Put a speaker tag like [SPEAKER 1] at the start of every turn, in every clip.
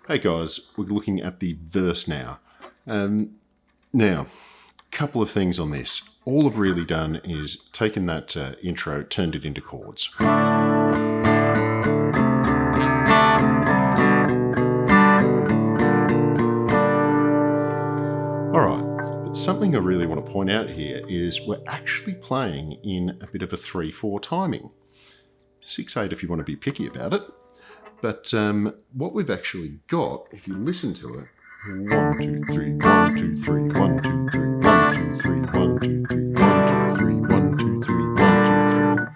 [SPEAKER 1] Hey guys, we're looking at the verse now. Now, couple of things on this. All I've really done is taken that intro, turned it into chords. Alright, but something I really want to point out here is we're actually playing in a bit of a 3/4 timing. 6/8 if you want to be picky about it. But what we've actually got, if you listen to it, 1, 2, 3, 1, 2, 3, 1, 2, 3, 1, 2, 3, 1, 2, 3, 1, 2, 3, 1, 2, 3, 1, 2, 3.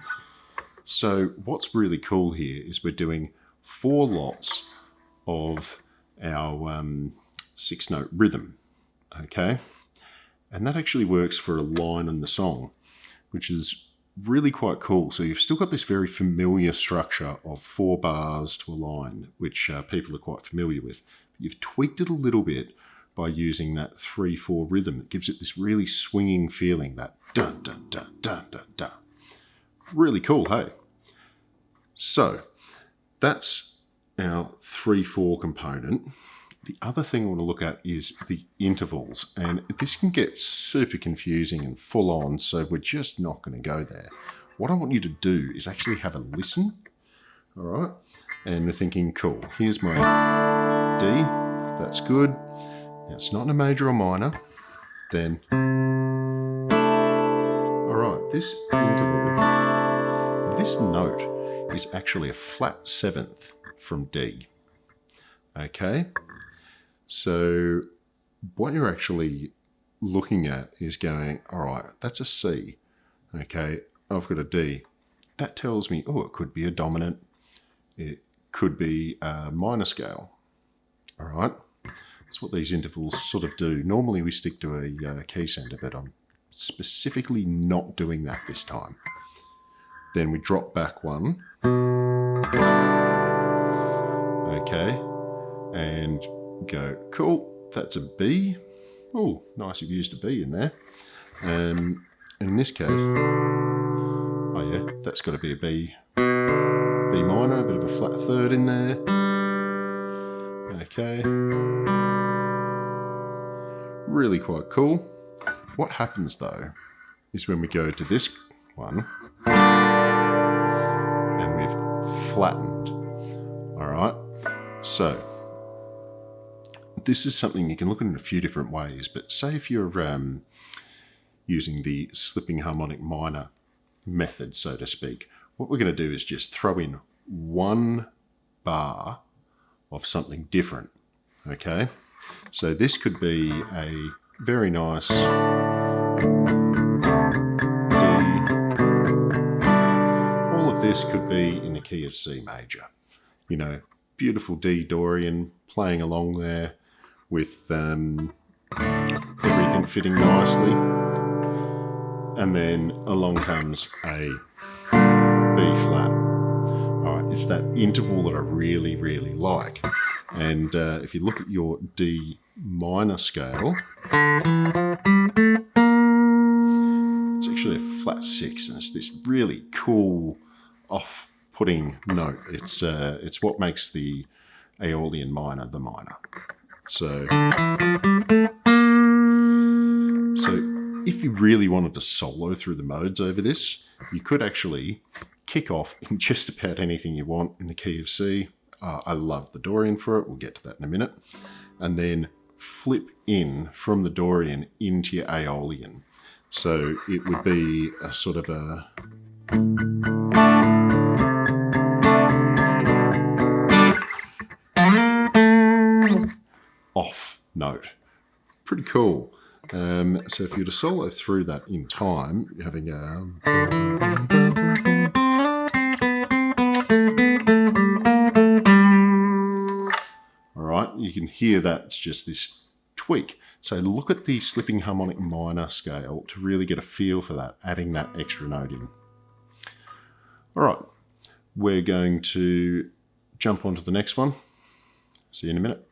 [SPEAKER 1] So what's really cool here is we're doing 4 lots of our 6-note rhythm, okay? And that actually works for a line in the song, which is really quite cool. So you've still got this very familiar structure of 4 bars to a line, which people are quite familiar with. You've tweaked it a little bit by using that 3/4 rhythm that gives it this really swinging feeling, that dun dun dun dun dun dun. Really cool, hey? So that's our 3/4 component. The other thing I want to look at is the intervals, and this can get super confusing and full on, so we're just not going to go there. What I want you to do is actually have a listen, all right? And we're thinking, cool, here's my D, that's good. Now it's not in a major or minor, then, all right, this interval, this note is actually a flat 7th from D, okay? So what you're actually looking at is going, all right, that's a C. Okay, I've got a D. That tells me, oh, it could be a dominant. It could be a minor scale. All right, that's what these intervals sort of do. Normally we stick to a key center, but I'm specifically not doing that this time. Then we drop back 1. Okay, and go, cool, that's a B. Oh, nice you've used a B in there. And in this case, oh yeah, that's got to be a B minor, a bit of a flat 3rd in there. Okay. Really quite cool. What happens though is when we go to this one and we've flattened. All right, so this is something you can look at in a few different ways, but say if you're using the slipping harmonic minor method, so to speak, what we're going to do is just throw in 1 bar of something different, okay? So this could be a very nice D. All of this could be in the key of C major. You know, beautiful D Dorian playing along there, with everything fitting nicely. And then along comes a B flat. All right, it's that interval that I really, really like. And if you look at your D minor scale, it's actually a flat 6, and it's this really cool off-putting note. It's what makes the Aeolian minor the minor. So if you really wanted to solo through the modes over this, you could actually kick off in just about anything you want in the key of C. I love the Dorian for it. We'll get to that in a minute. And then flip in from the Dorian into your Aeolian. So it would be a sort of a... off note. Pretty cool. So if you were to solo through that in time, you're having a... All right, you can hear that's just this tweak. So look at the slipping harmonic minor scale to really get a feel for that, adding that extra note in. All right, we're going to jump on to the next one. See you in a minute.